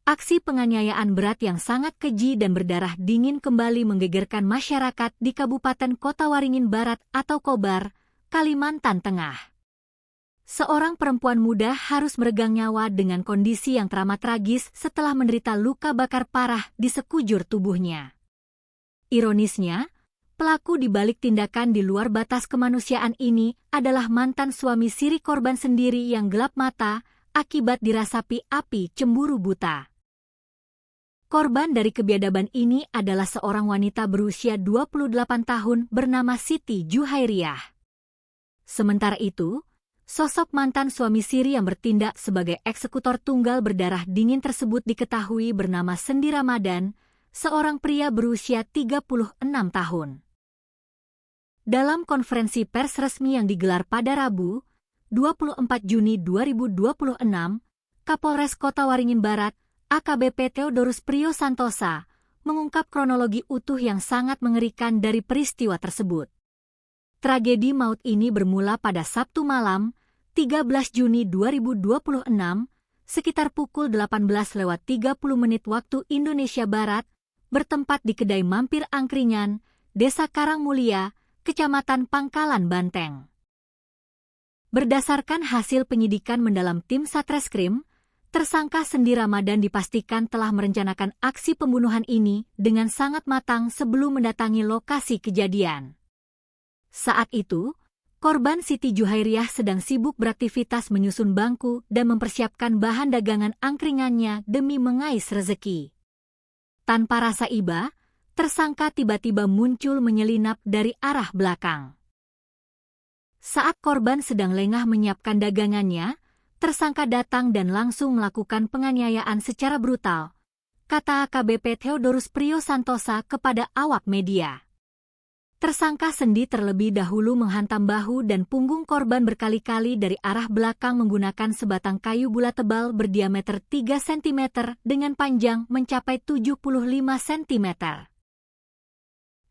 Aksi penganiayaan berat yang sangat keji dan berdarah dingin kembali menggegerkan masyarakat di Kabupaten Kota Waringin Barat atau Kobar, Kalimantan Tengah. Seorang perempuan muda harus meregang nyawa dengan kondisi yang teramat tragis setelah menderita luka bakar parah di sekujur tubuhnya. Ironisnya, pelaku di balik tindakan di luar batas kemanusiaan ini adalah mantan suami siri korban sendiri yang gelap mata akibat dirasapi api cemburu buta. Korban dari kebiadaban ini adalah seorang wanita berusia 28 tahun bernama Siti Juhairiah. Sementara itu, sosok mantan suami siri yang bertindak sebagai eksekutor tunggal berdarah dingin tersebut diketahui bernama Sendi Ramadan, seorang pria berusia 36 tahun. Dalam konferensi pers resmi yang digelar pada Rabu, 24 Juni 2026, Kapolres Kota Waringin Barat, AKBP Theodorus Priyo Santosa, mengungkap kronologi utuh yang sangat mengerikan dari peristiwa tersebut. Tragedi maut ini bermula pada Sabtu malam, 13 Juni 2026, sekitar pukul 18.30 waktu Indonesia Barat, bertempat di kedai mampir angkringan, Desa Karangmulia, Kecamatan Pangkalan Banteng. Berdasarkan hasil penyidikan mendalam tim Satreskrim, tersangka Sendi Ramadan dipastikan telah merencanakan aksi pembunuhan ini dengan sangat matang sebelum mendatangi lokasi kejadian. Saat itu, korban Siti Juhairiah sedang sibuk beraktivitas menyusun bangku dan mempersiapkan bahan dagangan angkringannya demi mengais rezeki. Tanpa rasa iba, tersangka tiba-tiba muncul menyelinap dari arah belakang. Saat korban sedang lengah menyiapkan dagangannya, tersangka datang dan langsung melakukan penganiayaan secara brutal, kata AKBP Theodorus Priyo Santosa kepada awak media. Tersangka Sendi terlebih dahulu menghantam bahu dan punggung korban berkali-kali dari arah belakang menggunakan sebatang kayu bulat tebal berdiameter 3 cm dengan panjang mencapai 75 cm.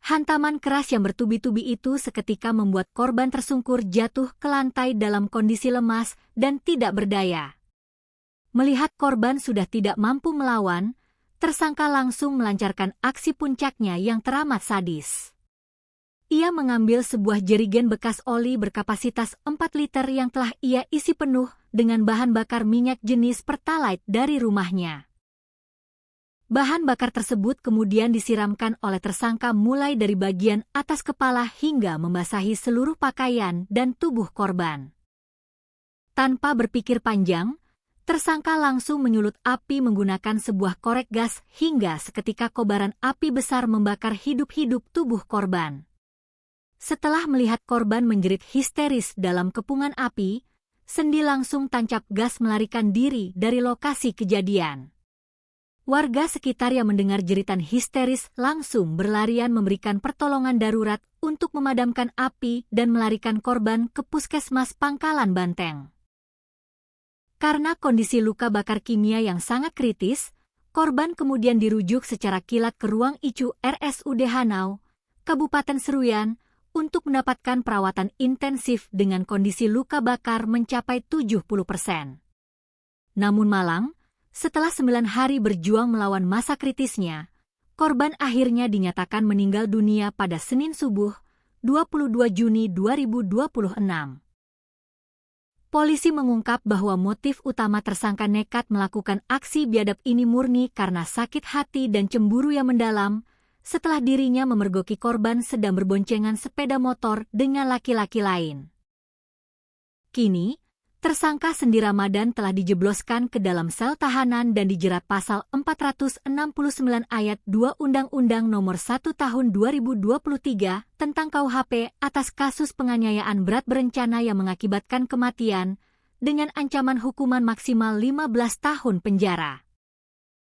Hantaman keras yang bertubi-tubi itu seketika membuat korban tersungkur jatuh ke lantai dalam kondisi lemas dan tidak berdaya. Melihat korban sudah tidak mampu melawan, tersangka langsung melancarkan aksi puncaknya yang teramat sadis. Ia mengambil sebuah jerigen bekas oli berkapasitas 4 liter yang telah ia isi penuh dengan bahan bakar minyak jenis Pertalite dari rumahnya. Bahan bakar tersebut kemudian disiramkan oleh tersangka mulai dari bagian atas kepala hingga membasahi seluruh pakaian dan tubuh korban. Tanpa berpikir panjang, tersangka langsung menyulut api menggunakan sebuah korek gas hingga seketika kobaran api besar membakar hidup-hidup tubuh korban. Setelah melihat korban menjerit histeris dalam kepungan api, Sendi langsung tancap gas melarikan diri dari lokasi kejadian. Warga sekitar yang mendengar jeritan histeris langsung berlarian memberikan pertolongan darurat untuk memadamkan api dan melarikan korban ke Puskesmas Pangkalan Banteng. Karena kondisi luka bakar kimia yang sangat kritis, korban kemudian dirujuk secara kilat ke ruang ICU RSUD Hanau, Kabupaten Seruyan, untuk mendapatkan perawatan intensif dengan kondisi luka bakar mencapai 70%. Namun malang, setelah 9 hari berjuang melawan masa kritisnya, korban akhirnya dinyatakan meninggal dunia pada Senin subuh, 22 Juni 2026. Polisi mengungkap bahwa motif utama tersangka nekat melakukan aksi biadab ini murni karena sakit hati dan cemburu yang mendalam, setelah dirinya memergoki korban sedang berboncengan sepeda motor dengan laki-laki lain. Kini, tersangka Sendi Ramadan telah dijebloskan ke dalam sel tahanan dan dijerat pasal 469 ayat 2 Undang-Undang Nomor 1 Tahun 2023 tentang KUHP atas kasus penganiayaan berat berencana yang mengakibatkan kematian dengan ancaman hukuman maksimal 15 tahun penjara.